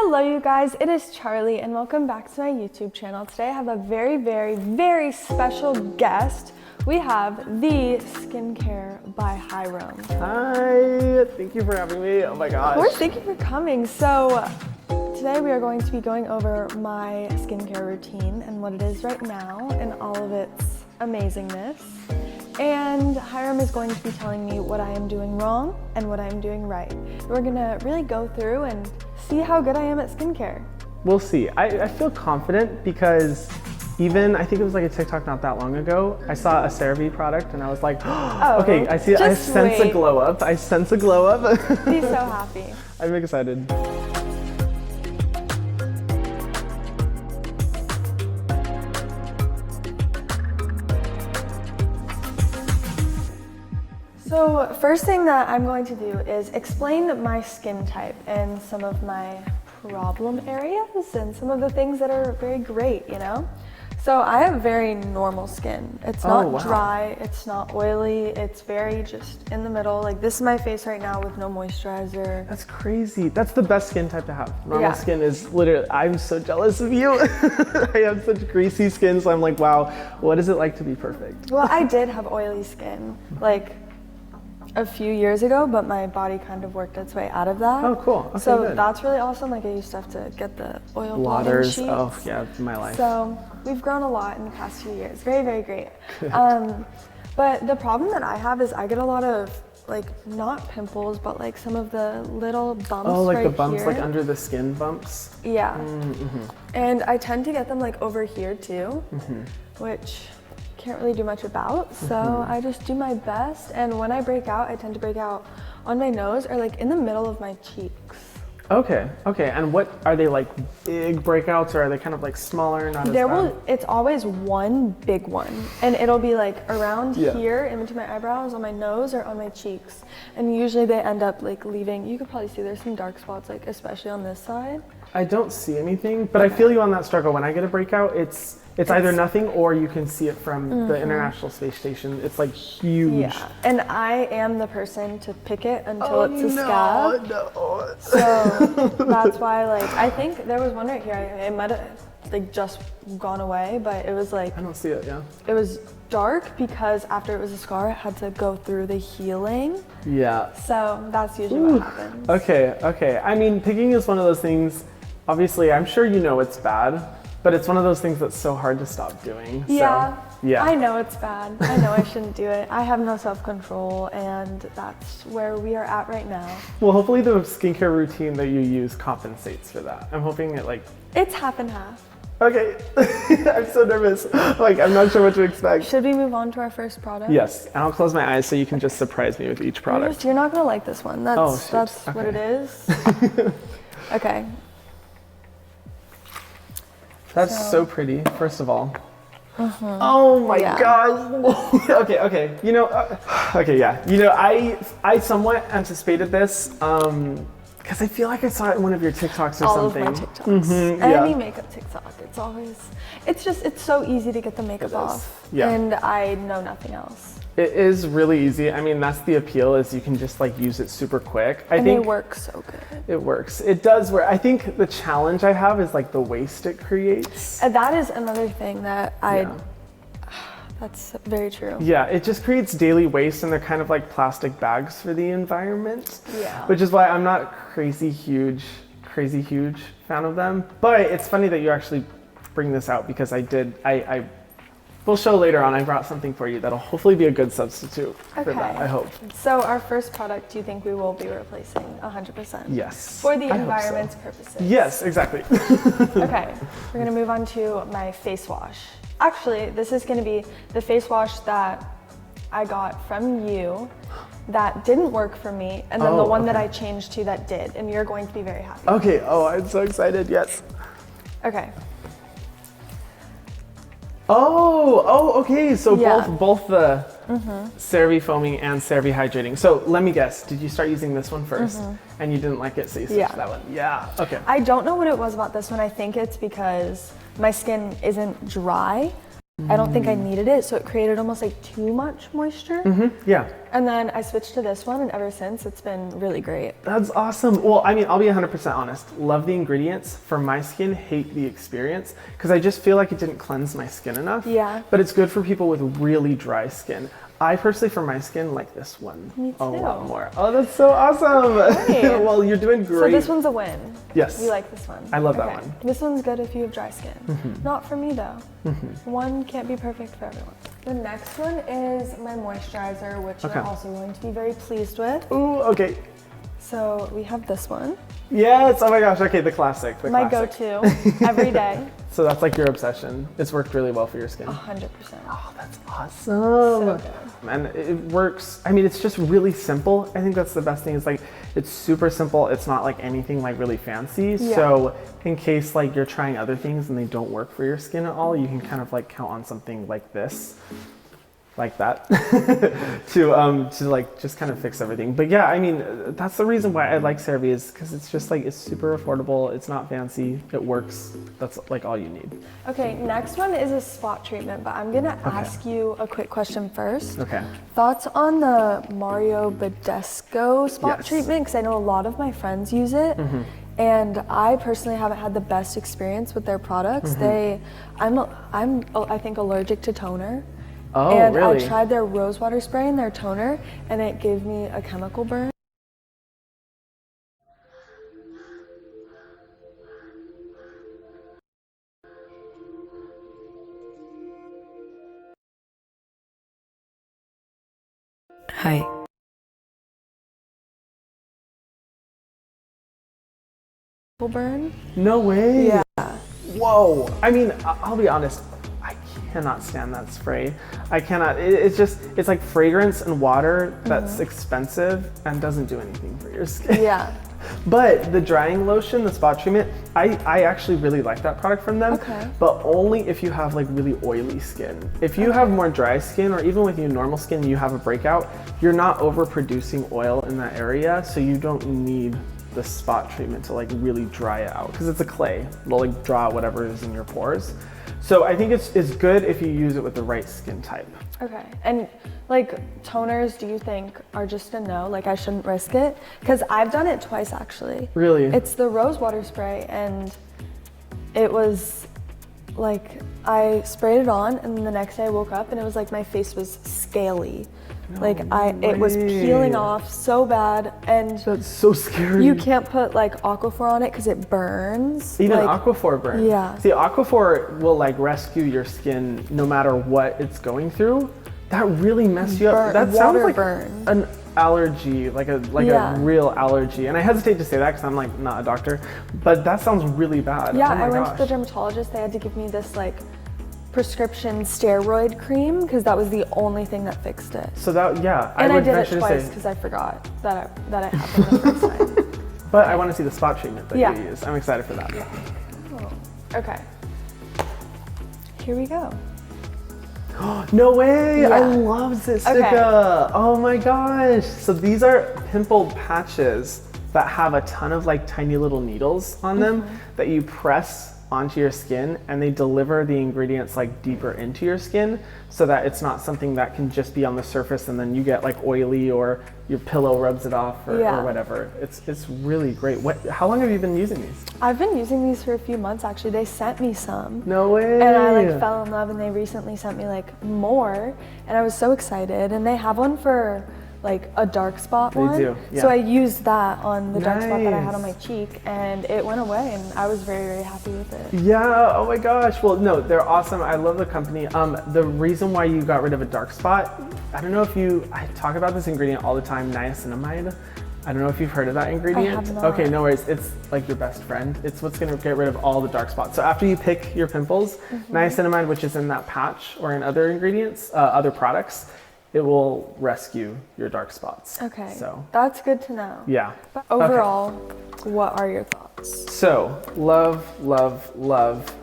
Hello you guys, it is Charlie and welcome back to my YouTube channel. Today I have a very special guest. We have the skincare by Hyram. Hi, thank you for having me. Oh my gosh. Of course, thank you for coming. So today we are going to be going over my skincare routine and what it is right now and all of its amazingness. And Hyram is going to be telling me what I am doing wrong and what I am doing right. We're gonna really go through and see how good I am at skincare. We'll see. I feel confident because even, I think it was like a TikTok not that long ago, I saw a CeraVe product and I was like, oh, okay, I sense a glow up. I sense a glow up. Be so happy. I'm excited. So first thing that I'm going to do is explain my skin type and some of my problem areas and some of the things that are very great, you know? So I have very normal skin. It's not dry, it's not oily, it's very just in the middle. Like this is my face right now with no moisturizer. That's crazy. That's the best skin type to have. Normal skin is literally, I'm so jealous of you. I have such greasy skin, so I'm like, wow, what is it like to be perfect? Well, I did have oily skin, like a few years ago, but my body kind of worked its way out of that. Oh, cool. Okay, so good. that's really awesome. Like I used to have to get the oil blotting sheets. Oh yeah, it's my life. So we've grown a lot in the past few years. Very great. But the problem that I have is I get a lot of like not pimples, but like some of the little bumps. Oh, like right the bumps, here. like under the skin bumps. Yeah. And I tend to get them like over here too, which can't really do much about, so I just do my best. And when I break out, I tend to break out on my nose or like in the middle of my cheeks. Okay. And what are they, like big breakouts, or are they kind of like smaller? Not as bad? It's always one big one, and it'll be like around here in between my eyebrows, on my nose, or on my cheeks. And usually they end up like leaving. You could probably see there's some dark spots, like especially on this side. I don't see anything, but I feel you on that struggle. When I get a breakout, it's either nothing or you can see it from the International Space Station. It's like huge. Yeah, and I am the person to pick it until it's a scab. No. So that's why, like, I think there was one right here. It might have like just gone away, but it was like, I don't see it, yeah. It was dark because after it was a scar, it had to go through the healing. Yeah. So that's usually what happens. Okay. I mean, picking is one of those things, obviously, I'm sure you know it's bad, but it's one of those things that's so hard to stop doing. Yeah. So, yeah. I know it's bad. I know I shouldn't do it. I have no self-control, and that's where we are at right now. Well, hopefully the skincare routine that you use compensates for that. I'm hoping it It's half and half. Okay. I'm so nervous. Like, I'm not sure what to expect. Should we move on to our first product? Yes, and I'll close my eyes so you can just surprise me with each product. You're not gonna like this one. That's what it is. Okay. That's so pretty, first of all. Oh my gosh. Okay. You know, You know, I somewhat anticipated this because I feel like I saw it in one of your TikToks or something. All of my TikToks. Any makeup TikTok. It's so easy to get the makeup off. Yeah. And I know nothing else. It is really easy. I mean, that's the appeal, is you can just like use it super quick. I think they work so good. It works. It does work. I think the challenge I have is like the waste it creates. That is another thing that that's very true. Yeah, it just creates daily waste, and they're kind of like plastic bags for the environment. Yeah. Which is why I'm not crazy huge fan of them. But it's funny that you actually bring this out, because we'll show later on, I brought something for you that'll hopefully be a good substitute for that, I hope. So our first product, do you think we will be replacing 100%? Yes. For the environment's purposes? Yes, exactly. Okay, we're gonna move on to my face wash. Actually, this is gonna be the face wash that I got from you that didn't work for me, and then the one that I changed to that did, and you're going to be very happy. Okay, I'm so excited, yes. Okay. Okay. So both the CeraVe foaming and CeraVe hydrating. So let me guess, did you start using this one first and you didn't like it, so you switched to that one? Yeah. Okay. I don't know what it was about this one. I think it's because my skin isn't dry. I don't think I needed it, so it created almost like too much moisture. Yeah. And then I switched to this one, and ever since it's been really great. That's awesome. Well, I mean, I'll be 100% honest. Love the ingredients. For my skin, hate the experience because I just feel like it didn't cleanse my skin enough. Yeah. But it's good for people with really dry skin. I personally, for my skin, like this one Me a too. lot more. Oh, that's so awesome. Great. Well, you're doing So great. this one's a win. Yes. You like this one. I love that one. This one's good if you have dry skin. Not for me though. One can't be perfect for everyone. The next one is my moisturizer, which you're also going to be very pleased with. Ooh, okay. So we have this one. Yes, oh my gosh, okay, the classic. My go-to every day. So that's like your obsession. It's worked really well for your skin. 100%. Oh, that's awesome. So good. And it works, I mean, it's just really simple. I think that's the best thing is like, it's super simple. It's not like anything like really fancy. Yeah. So in case like you're trying other things and they don't work for your skin at all, you can kind of like count on something like this. Like that to like just kind of fix everything. But yeah, I mean, that's the reason why I like CeraVe is because it's just like, it's super affordable. It's not fancy. It works. That's like all you need. Okay, next one is a spot treatment, but I'm gonna ask you a quick question first. Okay. Thoughts on the Mario Badescu spot treatment? Because I know a lot of my friends use it. And I personally haven't had the best experience with their products. I'm I think allergic to toner. Oh, and really? I tried their rose water spray and their toner, and it gave me a chemical burn. Hi. Burn? No way. Yeah. Whoa. I mean, I'll be honest. I cannot stand that spray. I cannot. It's just, it's like fragrance and water that's expensive and doesn't do anything for your skin. Yeah. But the drying lotion, the spot treatment, I actually really like that product from them. Okay. But only if you have like really oily skin. If you have more dry skin, or even with your normal skin, you have a breakout, you're not overproducing oil in that area, so you don't need the spot treatment to like really dry it out because it's a clay. It'll like draw out whatever is in your pores. So I think it's good if you use it with the right skin type. Okay. And like toners, do you think are just a no? Like I shouldn't risk it? Because I've done it twice actually. Really? It's the rose water spray, and it was like I sprayed it on, and then the next day I woke up and it was like my face was scaly. It was peeling off so bad, and That's so scary. you can't put like Aquaphor on it because it burns. Even like, Aquaphor burns. Yeah. See, Aquaphor will like rescue your skin no matter what it's going through. That really messed you up. That sounds water like burn. an allergy, like a real allergy. And I hesitate to say that because I'm like not a doctor, but that sounds really bad. Yeah, oh my I went gosh. to the dermatologist. They had to give me this like prescription steroid cream because that was the only thing that fixed it. So that, yeah, And I would did it venture to twice say, because I forgot that it happened the first time. but I want to see the spot treatment that Yeah. you use. I'm excited for that. Oh, okay. Here we go. No way! I Yeah. love Zystica. Okay. Oh my gosh! So these are pimple patches that have a ton of like tiny little needles on them that you press onto your skin, and they deliver the ingredients like deeper into your skin so that it's not something that can just be on the surface and then you get like oily or your pillow rubs it off or whatever. It's really great. How long have you been using these? I've been using these for a few months actually. They sent me some. No way! And I like fell in love, and they recently sent me like more, and I was so excited. And they have one for like a dark spot one. do, yeah. So I used that on the dark spot that I had on my Nice. cheek, and it went away, and I was very, very happy with it. Yeah, oh my gosh. Well, no, they're awesome. I love the company. The reason why you got rid of a dark spot, I don't know if I talk about this ingredient all the time, niacinamide. I don't know if you've heard of that ingredient. have not. Okay, no worries. It's like your best friend. It's what's gonna get rid of all the dark spots. So after you pick your pimples, niacinamide, which is in that patch or in other ingredients, other products, it will rescue your dark spots. Okay, So, that's good to know. yeah. But overall, what are your thoughts? So, love, love, love.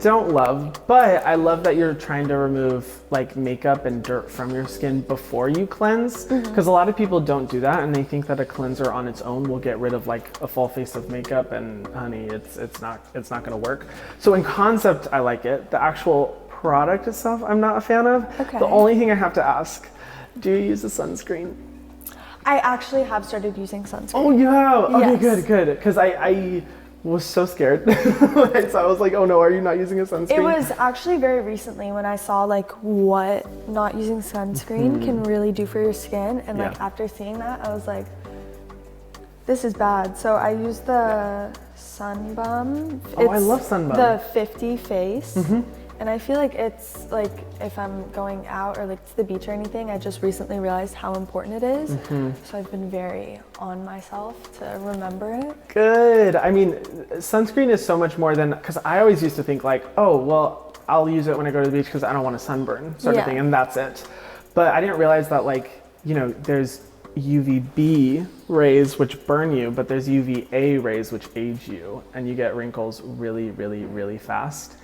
Don't love, but I love that you're trying to remove like makeup and dirt from your skin before you cleanse, because a lot of people don't do that and they think that a cleanser on its own will get rid of like a full face of makeup, and honey, it's not going to work. So in concept, I like it. The actual product itself I'm not a fan of. Okay. The only thing I have to ask, do you use a sunscreen? I actually have started using sunscreen. Oh, you have? Okay, Yes. good. Because I was so scared. So I was like, oh no, are you not using a sunscreen? It was actually very recently when I saw like what not using sunscreen can really do for your skin, and like after seeing that, I was like, this is bad. So I used the Sun Bum. Oh, I love Sun Bum. The 50 face. And I feel like it's like if I'm going out or like to the beach or anything, I just recently realized how important it is. So I've been very on myself to remember it. Good. I mean, sunscreen is so much more than, because I always used to think like, oh, well, I'll use it when I go to the beach because I don't want a sunburn sort of thing, and that's it. But I didn't realize that, like, you know, there's UVB rays which burn you, but there's UVA rays which age you, and you get wrinkles really, really, really fast.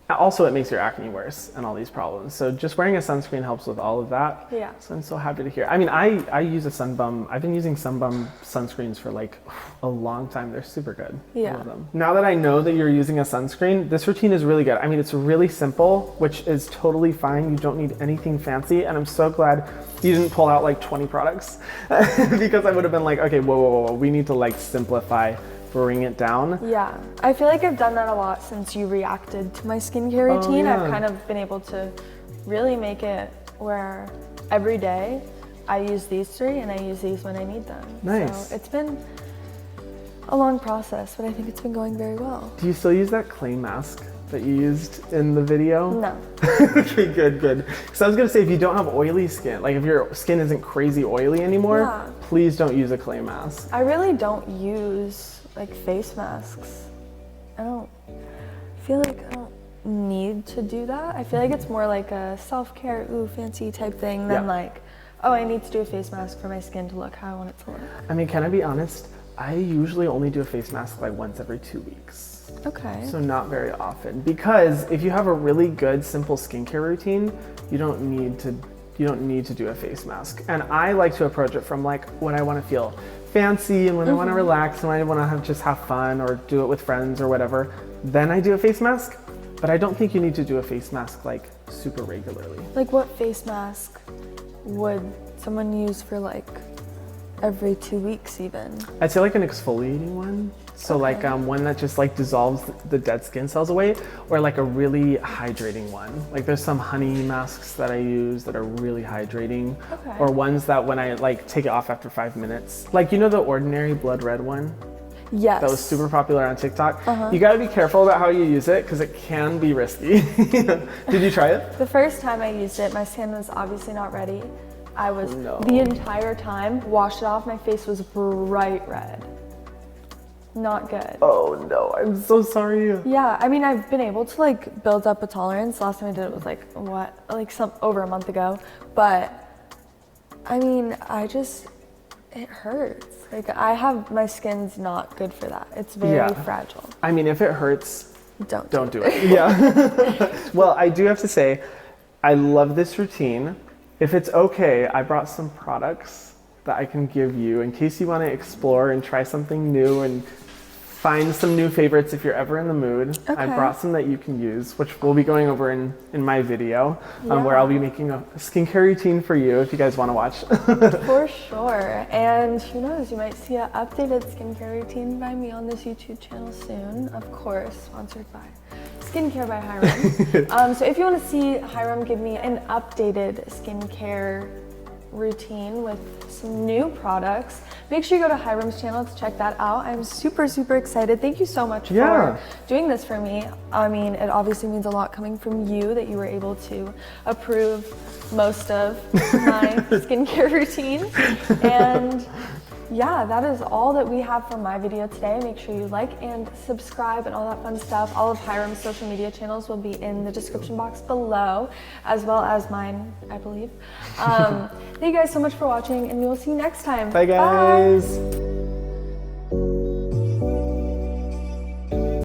Also, it makes your acne worse and all these problems. So just wearing a sunscreen helps with all of that. Yeah. So I'm so happy to hear. I mean, I use a Sun Bum. I've been using Sun Bum sunscreens for like a long time. They're super good. Yeah. I love them. Now that I know that you're using a sunscreen, this routine is really good. I mean, it's really simple, which is totally fine. You don't need anything fancy. And I'm so glad you didn't pull out like 20 products because I would have been like, okay, whoa. We need to like simplify, bring it down. Yeah, I feel like I've done that a lot since you reacted to my skincare routine. I've kind of been able to really make it where every day I use these 3 and I use these when I need them. Nice. So it's been a long process, but I think it's been going very well. Do you still use that clay mask that you used in the video? No. Okay, good. So I was gonna say, if you don't have oily skin, like if your skin isn't crazy oily anymore, please don't use a clay mask. I really don't use like face masks. I feel like I don't need to do that. I feel like it's more like a self-care, ooh, fancy type thing than like, oh, I need to do a face mask for my skin to look how I want it to look. I mean, can I be honest? I usually only do a face mask like once every 2 weeks. Okay. So not very often, because if you have a really good, simple skincare routine, you don't need to do a face mask. And I like to approach it from like when I want to feel fancy and when I want to relax and when I want to just have fun or do it with friends or whatever, then I do a face mask. But I don't think you need to do a face mask like super regularly. Like what face mask would someone use for like every 2 weeks even? I'd say like an exfoliating one. So like one that just like dissolves the dead skin cells away, or like a really hydrating one. Like there's some honey masks that I use that are really hydrating, or ones that when I like take it off after 5 minutes. Like, you know, the Ordinary Blood Red one? Yes. That was super popular on TikTok. You gotta be careful about how you use it because it can be risky. Did you try it? The first time I used it, my skin was obviously not ready. I was the entire time, washed it off, my face was bright red. Not good. Oh no, I'm so sorry. Yeah, I mean, I've been able to like build up a tolerance. Last time I did it was like over a month ago. But I mean, it hurts. Like my skin's not good for that. It's very fragile. I mean, if it hurts, don't do it. Yeah. Well, I do have to say, I love this routine. If it's okay, I brought some products that I can give you in case you want to explore and try something new and find some new favorites if you're ever in the mood. I brought some that you can use, which we'll be going over in my video, where I'll be making a skincare routine for you if you guys want to watch. For sure. And who knows, you might see an updated skincare routine by me on this YouTube channel soon. Of course, sponsored by Skincare by Hyram. So if you want to see Hyram give me an updated skincare routine with some new products, make sure you go to Hyram's channel to check that out. I'm super excited. Thank you so much for doing this for me. I mean, it obviously means a lot coming from you that you were able to approve most of my skincare routine. And yeah, that is all that we have for my video today. Make sure you like and subscribe and all that fun stuff. All of Hyram's social media channels will be in the description box below, as well as mine, I believe. Thank you guys so much for watching, and we will see you next time. Bye, guys. Bye.